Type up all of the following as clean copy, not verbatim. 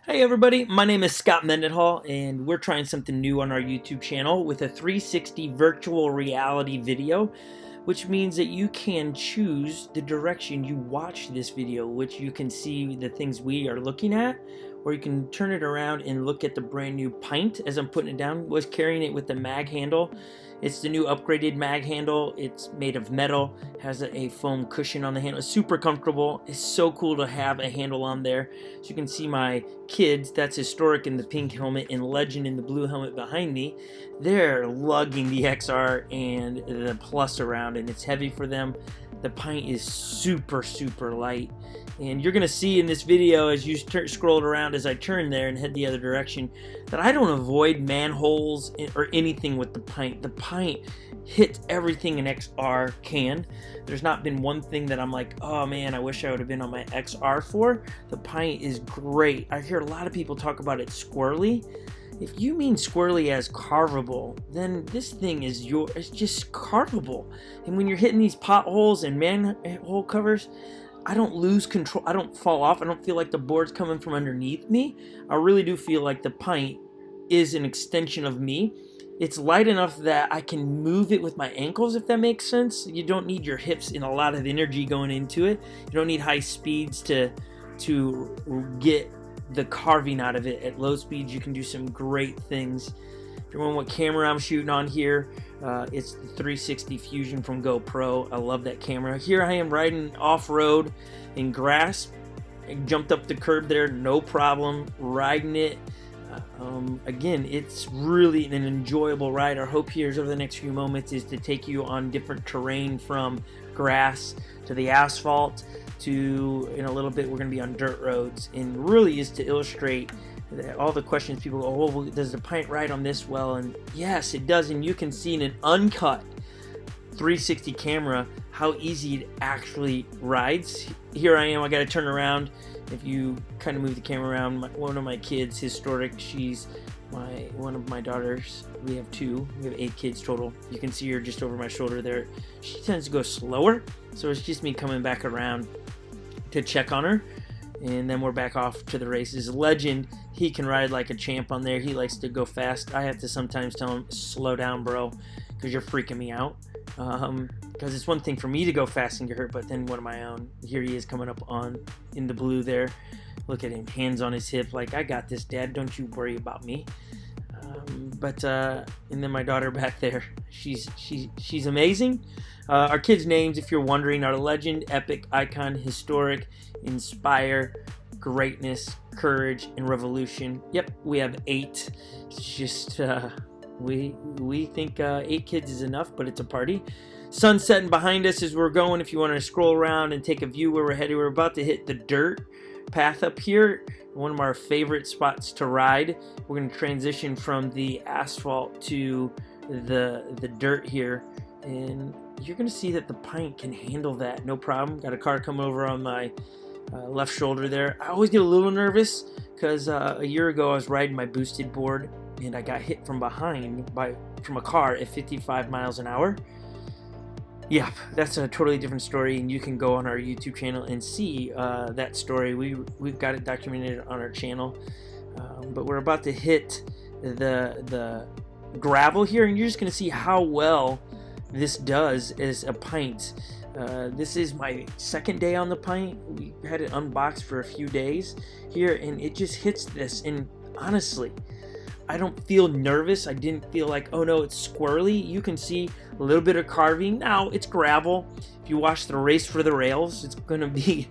Hey everybody, my name is Scott Mendenhall and we're trying something new on our YouTube channel with a 360 virtual reality video, which means that you can choose the direction you watch this video, which you can see the things we are looking at, or you can turn it around and look at the brand new Pint as I'm putting it down. Was carrying it with the mag handle. It's the new upgraded mag handle. It's made of metal, has a foam cushion on the handle. It's super comfortable. It's so cool to have a handle on there. So you can see my kids, that's Historic in the pink helmet and Legend in the blue helmet behind me. They're lugging the XR and the Plus around, and it's heavy for them. The Pint is super light, and you're gonna see in this video as you scroll around as I turn there and head the other direction that I don't avoid manholes or anything with the Pint. The Pint hits everything an XR can. There's not been one thing that I'm like, oh man, I wish I would have been on my XR for. The Pint is great. I hear a lot of people talk about it squirrely. If you mean squirrely as carvable, then this thing is it's just carvable. And when you're hitting these potholes and manhole covers, I don't lose control. I don't fall off. I don't feel like the board's coming from underneath me. I really do feel like the Pint is an extension of me. It's light enough that I can move it with my ankles, if that makes sense. You don't need your hips and a lot of energy going into it. You don't need high speeds to get the carving out of it. At low speeds you can do some great things. If you're wondering what camera I'm shooting on here, it's the 360 Fusion from GoPro. I love that camera. Here I am riding off-road in grass. I jumped up the curb there, no problem, riding it. Again, it's really an enjoyable ride. Our hope here is over the next few moments is to take you on different terrain, from grass to the asphalt to, in a little bit, we're going to be on dirt roads, and really is to illustrate that all the questions people go, oh, well, does the Pint ride on this well? And yes, it does, and you can see in an uncut 360 camera how easy it actually rides. Here I am, I got to turn around. If you kind of move the camera around, one of my kids, Historic, she's one of my daughters. We have two. We have 8 kids total. You can see her just over my shoulder there. She tends to go slower, so it's just me coming back around to check on her, and then we're back off to the races. Legend, he can ride like a champ on there. He likes to go fast. I have to sometimes tell him, slow down, bro, because you're freaking me out. Because it's one thing for me to go fast and get hurt, but then one of my own. Here he is coming up in the blue there. Look at him, hands on his hip, like, I got this, Dad, don't you worry about me. And then my daughter back there, she's amazing. Our kids' names, if you're wondering, are Legend, Epic, Icon, Historic, Inspire, Greatness, Courage, and Revolution. Yep, we have 8. It's just we think 8 kids is enough, but it's a party. Sun setting behind us as we're going. If you want to scroll around and take a view where we're headed, we're about to hit the dirt path up here, one of our favorite spots to ride. We're going to transition from the asphalt to the dirt here, and you're going to see that the Pint can handle that no problem. Got a car coming over on my left shoulder there. I always get a little nervous because a year ago I was riding my boosted board and I got hit from behind from a car at 55 miles an hour. Yeah, that's a totally different story, and you can go on our YouTube channel and see that story. We've got it documented on our channel. But we're about to hit the gravel here, and you're just going to see how well this does as a Pint. This is my second day on the Pint. We had it unboxed for a few days here, and it just hits this, and honestly, I don't feel nervous. I didn't feel like, oh no, it's squirrely. You can see a little bit of carving. Now, it's gravel. If you watch the race for the rails, it's going to be,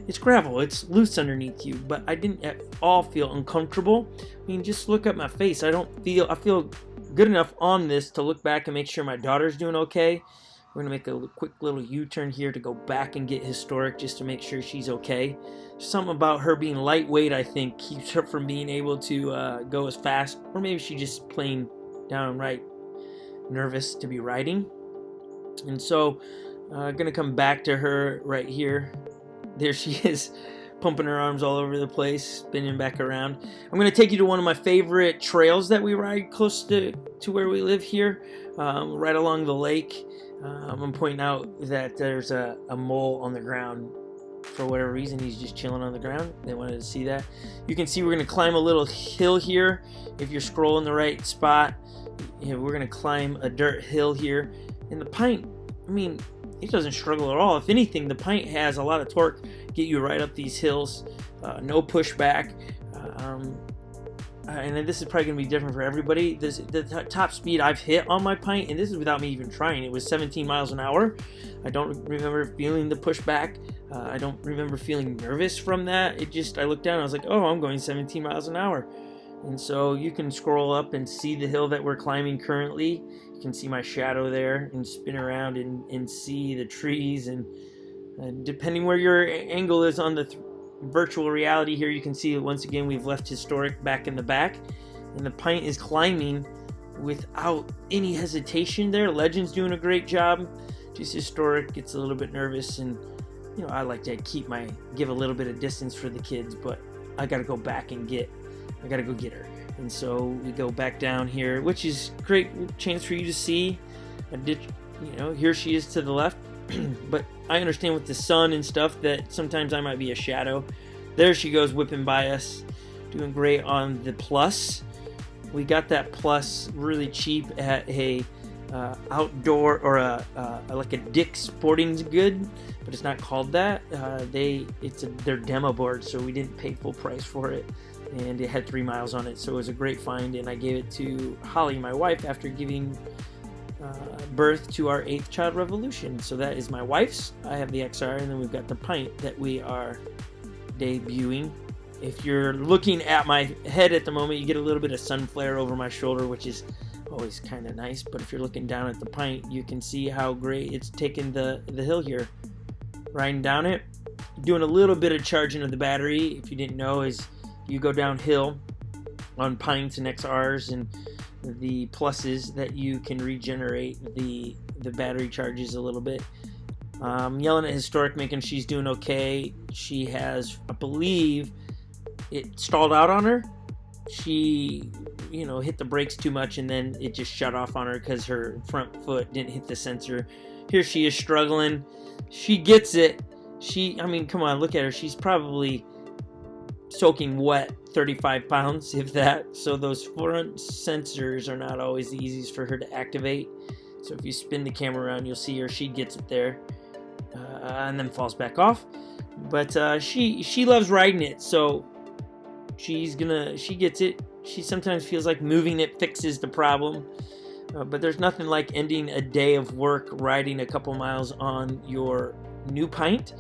it's gravel. It's loose underneath you. But I didn't at all feel uncomfortable. I mean, just look at my face. I feel good enough on this to look back and make sure my daughter's doing okay. We're going to make a quick little U-turn here to go back and get Historic just to make sure she's okay. Something about her being lightweight, I think, keeps her from being able to go as fast. Or maybe she's just plain downright nervous to be riding. And so I'm going to come back to her right here. There she is, pumping her arms all over the place, spinning back around. I'm going to take you to one of my favorite trails that we ride close to where we live here, right along the lake. I'm pointing out that there's a mole on the ground for whatever reason, he's just chilling on the ground. They wanted to see that. You can see we're going to climb a little hill here. If you're scrolling the right spot, you know, we're going to climb a dirt hill here. And the Pint, I mean, it doesn't struggle at all. If anything, the Pint has a lot of torque, get you right up these hills, no pushback. And this is probably going to be different for everybody. The top speed I've hit on my Pint, and this is without me even trying, it was 17 miles an hour. I don't remember feeling the pushback. I don't remember feeling nervous from that. It just, I looked down and I was like, oh, I'm going 17 miles an hour. And so you can scroll up and see the hill that we're climbing currently. You can see my shadow there and spin around and see the trees. And depending where your angle is on the virtual reality here, you can see once again we've left historic back in the back, and the Pint is climbing without any hesitation there. Legend's doing a great job. Just historic gets a little bit nervous, and you know, I like to give a little bit of distance for the kids, but I gotta go back and I gotta go get her. And so we go back down here, which is a great chance for you to see a ditch. You know, here she is to the left. But I understand with the sun and stuff that sometimes I might be a shadow. There she goes whipping by us, doing great on the Plus. We got that Plus really cheap at a outdoor or like a Dick's Sporting Good, but it's not called that. It's their demo board, so we didn't pay full price for it, and it had 3 miles on it, so it was a great find. And I gave it to Holly, my wife, after giving birth to our 8th child, Revolution. So that is my wife's. I have the XR, and then we've got the Pint that we are debuting. If you're looking at my head at the moment, you get a little bit of sun flare over my shoulder, which is always kind of nice. But if you're looking down at the Pint, you can see how great it's taken the hill here. Riding down it, doing a little bit of charging of the battery. If you didn't know, is you go downhill on Pints and XRs and the Pluses that you can regenerate the battery charges a little bit. Yelling at Historic, making she's doing okay. She has, I believe, it stalled out on her. She, you know, hit the brakes too much, and then it just shut off on her because her front foot didn't hit the sensor. Here she is struggling. She gets it. I mean, come on, look at her. She's probably soaking wet, 35 pounds, if that. So those front sensors are not always the easiest for her to activate. So if you spin the camera around, you'll see her. She gets it there, and then falls back off. But she loves riding it, so she gets it. She sometimes feels like moving it fixes the problem. But there's nothing like ending a day of work riding a couple miles on your new Pint,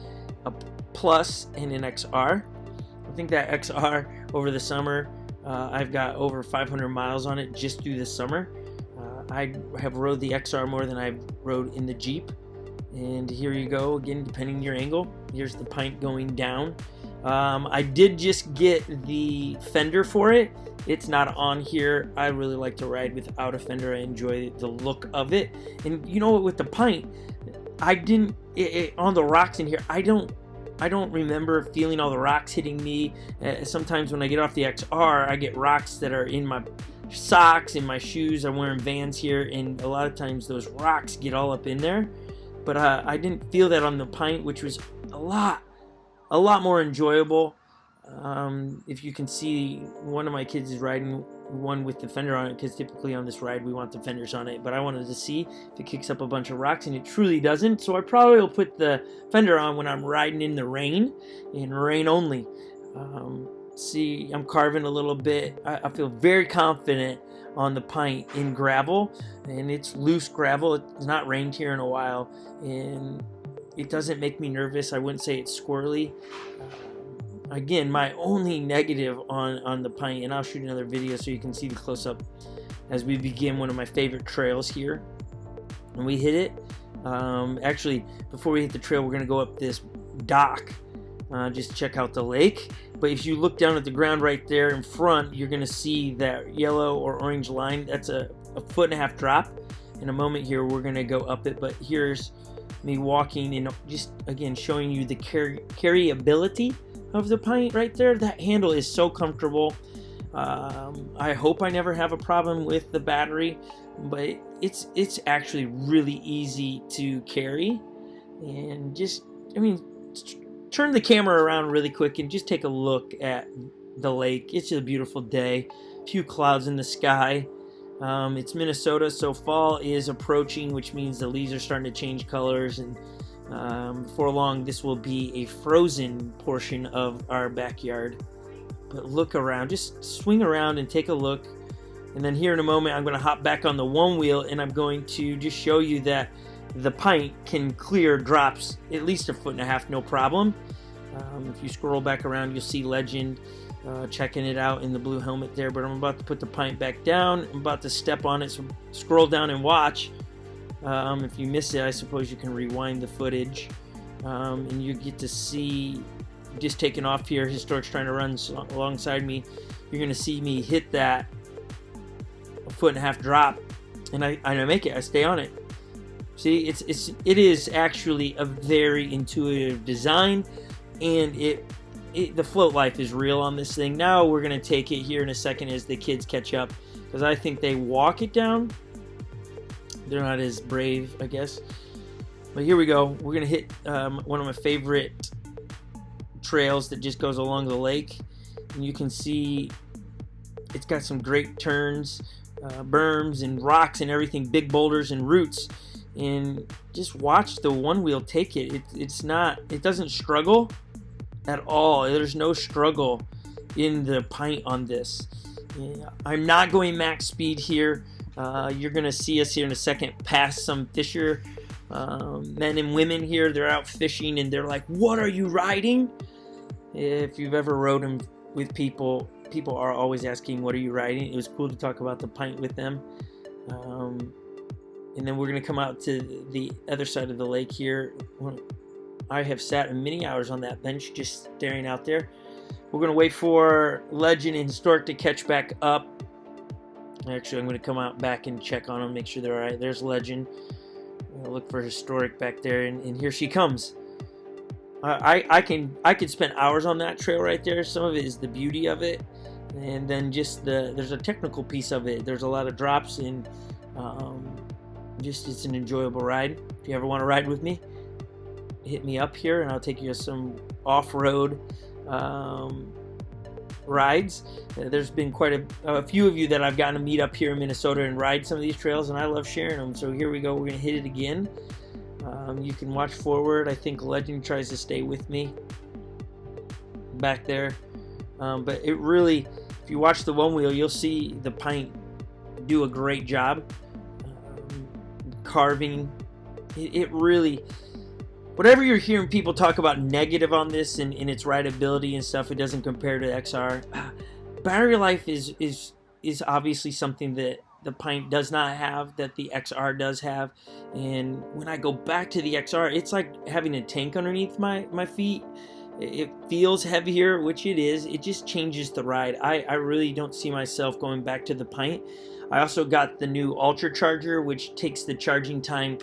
a Plus, and an XR. I think that XR over the summer, I've got over 500 miles on it just through the summer. I have rode the XR more than I've rode in the Jeep. And here you go again, depending on your angle. Here's the Pint going down. I did just get the fender for it. It's not on here. I really like to ride without a fender. I enjoy the look of it. And you know what, with the Pint, I didn't on the rocks in here, I don't remember feeling all the rocks hitting me. Sometimes when I get off the XR, I get rocks that are in my socks, in my shoes. I'm wearing Vans here, and a lot of times those rocks get all up in there. But I didn't feel that on the Pint, which was a lot more enjoyable. If you can see, one of my kids is riding one with the fender on it, because typically on this ride we want the fenders on it, but I wanted to see if it kicks up a bunch of rocks, and it truly doesn't. So I probably will put the fender on when I'm riding in the rain, and rain only. See, I'm carving a little bit. I feel very confident on the Pint in gravel, and it's loose gravel. It's not rained here in a while, and it doesn't make me nervous. I wouldn't say it's squirrely. Again, my only negative on the Pint, and I'll shoot another video so you can see the close-up as we begin one of my favorite trails here. And we hit it. Actually, before we hit the trail, we're going to go up this dock. Just check out the lake. But if you look down at the ground right there in front, you're going to see that yellow or orange line. That's a 1.5-foot drop. In a moment here, we're going to go up it. But here's me walking and just, again, showing you the carryability of the Pint right there. That handle is so comfortable. I hope I never have a problem with the battery, but it's actually really easy to carry. And just, I mean, turn the camera around really quick and just take a look at the lake. It's a beautiful day. A few clouds in the sky. It's Minnesota, so fall is approaching, which means the leaves are starting to change colors, and before long this will be a frozen portion of our backyard. But look around, just swing around and take a look. And then here in a moment I'm going to hop back on the one wheel, and I'm going to just show you that the Pint can clear drops at least 1.5 feet, no problem. If you scroll back around, you'll see Legend checking it out in the blue helmet there. But I'm about to put the Pint back down. I'm about to step on it, so scroll down and watch. If you miss it, I suppose you can rewind the footage, and you get to see, just taking off here, Historic's trying to run alongside me. You're going to see me hit that 1.5 foot drop, and I make it. I stay on it. See, it is actually a very intuitive design, and the float life is real on this thing. Now we're going to take it here in a second as the kids catch up, because I think they walk it down. They're not as brave, I guess. But here we go. We're going to hit one of my favorite trails that just goes along the lake. And you can see it's got some great turns, berms and rocks and everything, big boulders and roots. And just watch the one wheel take it. It doesn't struggle at all. There's no struggle in the Pint on this. Yeah, I'm not going max speed here. You're gonna see us here in a second pass some fisher men and women here. They're out fishing and they're like, "What are you riding?" If you've ever rode them with people are always asking, "What are you riding?" It was cool to talk about the Pint with them. And then we're going to come out to the other side of the lake here. I have sat many hours on that bench just staring out there. We're going to wait for Legend and Historic to catch back up. Actually, I'm going to come out back and check on them, make sure they're alright. There's Legend. Look for Historic back there, and here she comes. I could spend hours on that trail right there. Some of it is the beauty of it, and then just there's a technical piece of it. There's a lot of drops, and it's an enjoyable ride. If you ever want to ride with me, hit me up here and I'll take you to some off-road rides. There's been quite a few of you that I've gotten to meet up here in Minnesota and ride some of these trails, and I love sharing them. So here we go. We're going to hit it again. You can watch forward. I think Legend tries to stay with me back there. But it really, if you watch the one wheel, you'll see the Pint do a great job. Carving, it really, whatever you're hearing people talk about negative on this and its rideability and stuff, it doesn't compare to XR. Battery life is obviously something that the Pint does not have, that the XR does have. And when I go back to the XR, it's like having a tank underneath my feet. It feels heavier, which it is. It just changes the ride. I really don't see myself going back to the Pint. I also got the new Ultra Charger, which takes the charging time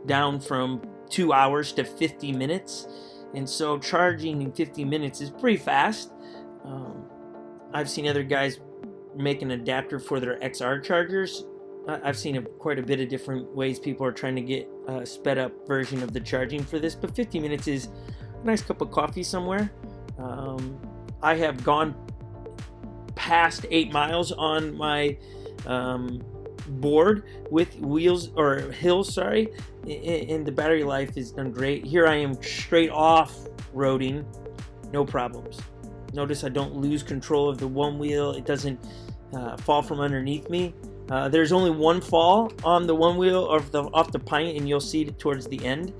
down from 2 hours to 50 minutes. And so charging in 50 minutes is pretty fast. I've seen other guys make an adapter for their XR chargers. I've seen quite a bit of different ways people are trying to get a sped up version of the charging for this, but 50 minutes is a nice cup of coffee somewhere. I have gone past 8 miles on my board with hills, and the battery life is done great. Here I am straight off roading, no problems. Notice I don't lose control of the one wheel. It doesn't fall from underneath me. There's only one fall on the one wheel off the Pint, and you'll see it towards the end.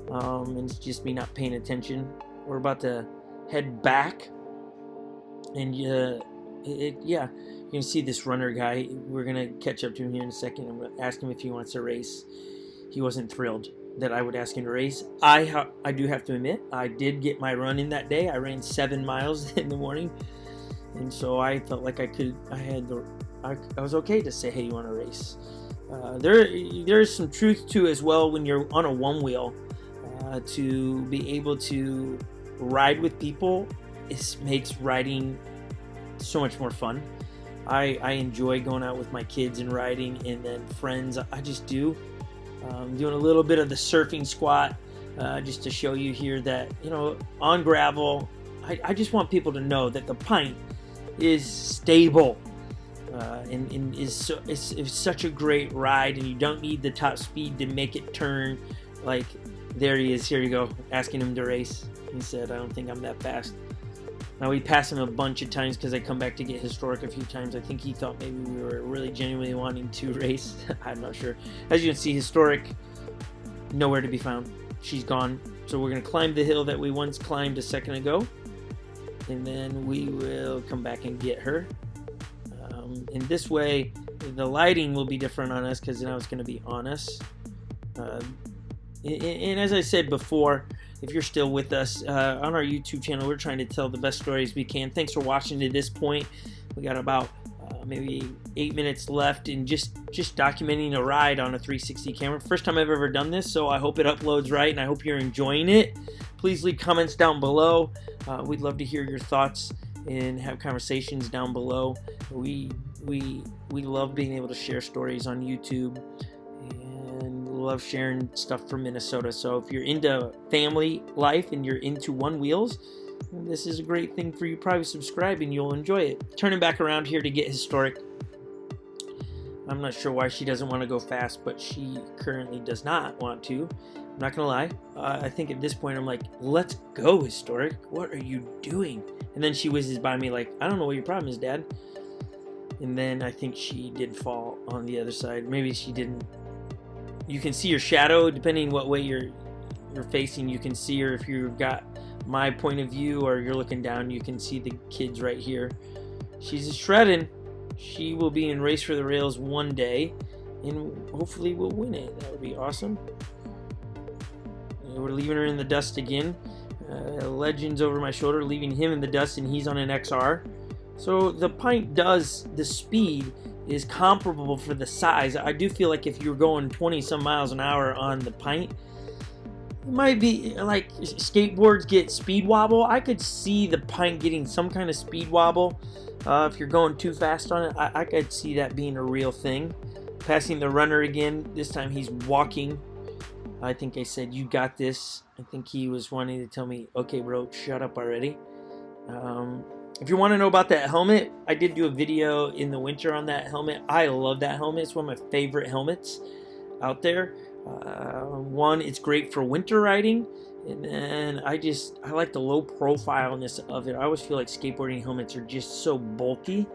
And it's just me not paying attention. We're about to head back, and you can see this runner guy. We're gonna catch up to him here in a second. I'm gonna ask him if he wants to race. He wasn't thrilled that I would ask him to race. I do have to admit, I did get my run in that day. I ran 7 miles in the morning, and so I felt like I was okay to say, hey, you want to race? There's some truth to as well when you're on a one wheel, to be able to ride with people. It makes riding so much more fun. I enjoy going out with my kids and riding, and then friends. I just do. Doing a little bit of the surfing squat just to show you here that, you know, on gravel, I just want people to know that the Pint is stable. And is such a great ride, and you don't need the top speed to make it turn. Like, there he is, here you go, asking him to race. He said, I don't think I'm that fast. Now, we pass him a bunch of times because I come back to get Historic a few times. I think he thought maybe we were really genuinely wanting to race. I'm not sure. As you can see, Historic, nowhere to be found. She's gone. So we're going to climb the hill that we once climbed a second ago, and then we will come back and get her. In this way, the lighting will be different on us because now it's going to be on us. And as I said before, if you're still with us on our YouTube channel, we're trying to tell the best stories we can. Thanks for watching to this point. We got about maybe 8 minutes left in just documenting a ride on a 360 camera. First time I've ever done this, so I hope it uploads right, and I hope you're enjoying it. Please leave comments down below. We'd love to hear your thoughts and have conversations down below. We love being able to share stories on YouTube, and love sharing stuff from Minnesota. So if you're into family life and you're into one wheels, this is a great thing for you. Probably subscribe and you'll enjoy it. Turning back around here to get Historic. I'm not sure why she doesn't want to go fast, but she currently does not want to. I'm not gonna lie. I think at this point I'm like, let's go, Historic. What are you doing? And then she whizzes by me like, I don't know what your problem is, Dad. And then I think she did fall on the other side. Maybe she didn't. You can see her shadow depending what way you're facing. You can see her if you've got my point of view, or you're looking down. You can see the kids right here. She's shredding. She will be in Race for the Rails one day, and hopefully we'll win it. That would be awesome. We're leaving her in the dust again. Legends over my shoulder, leaving him in the dust, and he's on an XR. So the Pint does, the speed is comparable for the size. I do feel like if you're going 20 some miles an hour on the Pint, it might be like skateboards get speed wobble. I could see the Pint getting some kind of speed wobble if you're going too fast on it. I could see that being a real thing. Passing the runner again. This time he's walking. I think I said, you got this. I think he was wanting to tell me, okay, bro, shut up already. If you want to know about that helmet, I did do a video in the winter on that helmet. I love that helmet. It's one of my favorite helmets out there. One, it's great for winter riding. And then I like the low profileness of it. I always feel like skateboarding helmets are just so bulky.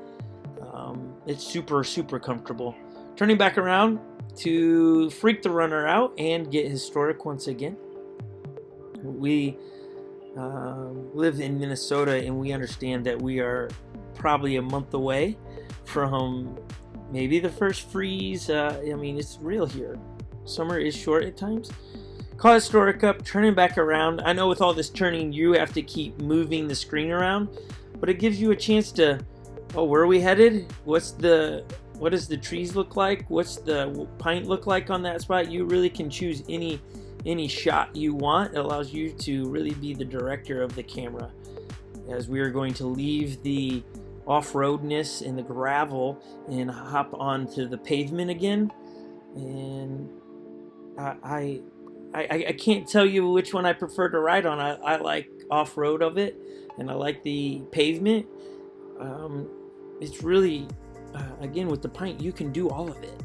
It's super, super comfortable. Turning back around to freak the runner out and get Historic once again. We live in Minnesota, and we understand that we are probably a month away from maybe the first freeze. I mean, it's real here. Summer is short at times. Call Historic up, turning back around. I know with all this turning, you have to keep moving the screen around, but it gives you a chance to, oh, where are we headed? What does the trees look like? What's the Pint look like on that spot? You really can choose any shot you want. It allows you to really be the director of the camera. As we are going to leave the off-roadness and the gravel and hop onto the pavement again. And I can't tell you which one I prefer to ride on. I like off-road of it, and I like the pavement. It's really, again, with the Pint, you can do all of it.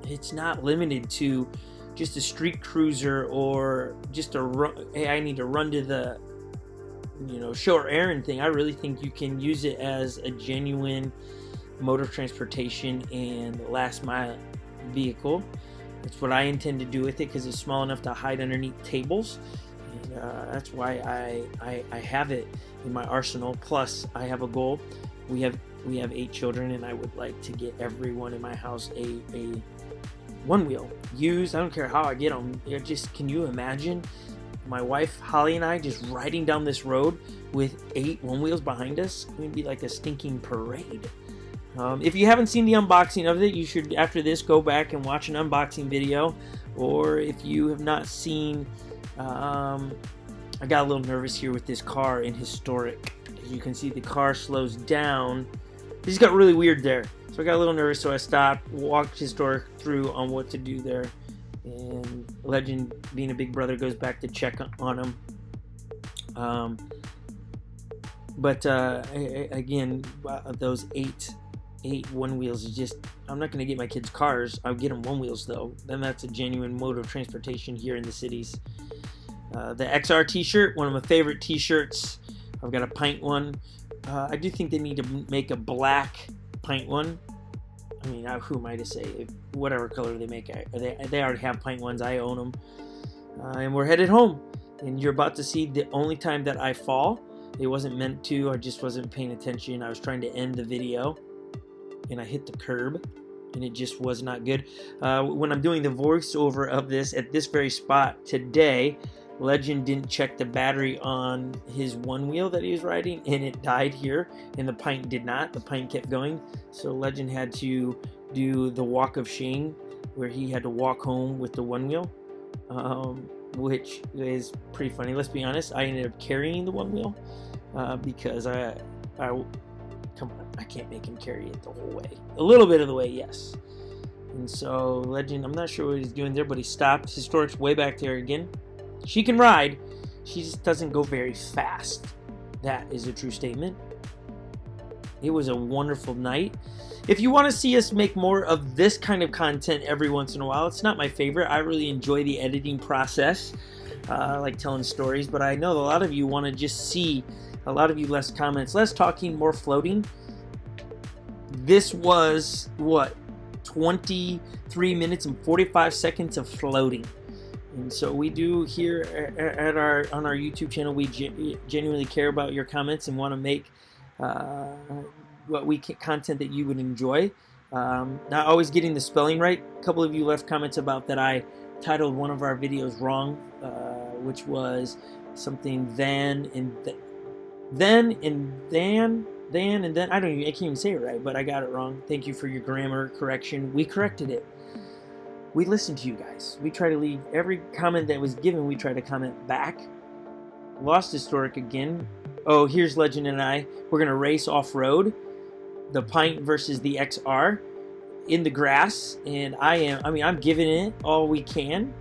It's not limited to just a street cruiser or just a run. Hey, I need to run to the, show or errand thing. I really think you can use it as a genuine mode of transportation and last mile vehicle. That's what I intend to do with it, because it's small enough to hide underneath tables. And that's why I have it in my arsenal. Plus, I have a goal. We have 8 children, and I would like to get everyone in my house a one wheel used. I don't care how I get them. Can you imagine my wife Holly and I just riding down this road with 8 one wheels behind us? It would be like a stinking parade. If you haven't seen the unboxing of it, you should, after this, go back and watch an unboxing video. Or if you have not seen, I got a little nervous here with this car in Historic. As you can see, the car slows down. It just got really weird there. So I got a little nervous, so I stopped, walked Historic through on what to do there. And Legend, being a big brother, goes back to check on him. But again, those eight one wheels is just, I'm not going to get my kids cars. I'll get them one wheels though. Then that's a genuine mode of transportation here in the cities. The XR t-shirt, one of my favorite t-shirts. I've got a Pint one. I do think they need to make a black Pint one. I mean, who am I to say? Whatever color they make, they already have Pint ones. I own them. And we're headed home. And you're about to see the only time that I fall. It wasn't meant to. I just wasn't paying attention. I was trying to end the video, and I hit the curb, and it just was not good. When I'm doing the voiceover of this at this very spot today, Legend didn't check the battery on his one wheel that he was riding, and it died here, and the Pint did not. The Pint kept going, so Legend had to do the walk of shame, where he had to walk home with the one wheel, which is pretty funny. Let's be honest, I ended up carrying the one wheel because come on, I can't make him carry it the whole way. A little bit of the way, yes. And so Legend, I'm not sure what he's doing there, but he stopped. Historic's way back there again. She can ride, she just doesn't go very fast. That is a true statement. It was a wonderful night. If you want to see us make more of this kind of content every once in a while, it's not my favorite. I really enjoy the editing process. I like telling stories, but I know a lot of you want to just see, a lot of you less comments, less talking, more floating. This was, what, 23 minutes and 45 seconds of floating. And so we do here at on our YouTube channel, we genuinely care about your comments and want to make content that you would enjoy. Not always getting the spelling right. A couple of you left comments about that I titled one of our videos wrong, which was something then and then. I can't even say it right, but I got it wrong. Thank you for your grammar correction. We corrected it. We listen to you guys. We try to leave every comment that was given. We try to comment back. Lost Historic again. Oh, here's Legend and I. We're gonna race off-road. The Pint versus the XR in the grass, and I'm giving it all we can,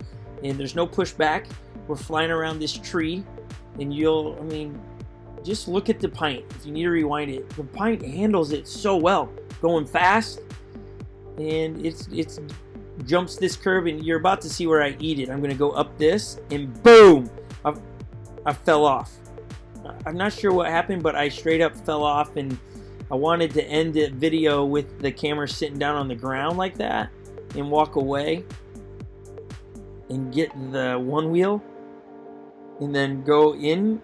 and there's no pushback. We're flying around this tree, and just look at the Pint. If you need to rewind it, the Pint handles it so well, going fast, and it's jumps this curve, and you're about to see where I eat it. I'm gonna go up this, and boom, I fell off. I'm not sure what happened, but I straight up fell off, and I wanted to end the video with the camera sitting down on the ground like that and walk away and get the one wheel and then go in,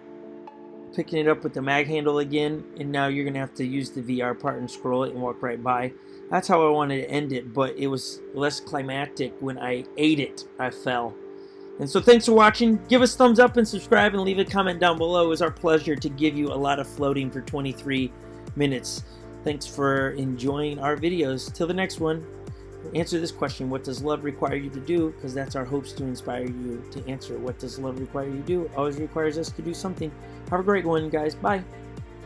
picking it up with the mag handle again, and now you're gonna have to use the VR part and scroll it and walk right by. That's how I wanted to end it, but it was less climactic. When I ate it, I fell. And so thanks for watching. Give us a thumbs up and subscribe and leave a comment down below. It was our pleasure to give you a lot of floating for 23 minutes. Thanks for enjoying our videos. Till the next one, answer this question: what does love require you to do? Because that's our hopes, to inspire you to answer. What does love require you to do? Always requires us to do something. Have a great one, guys. Bye.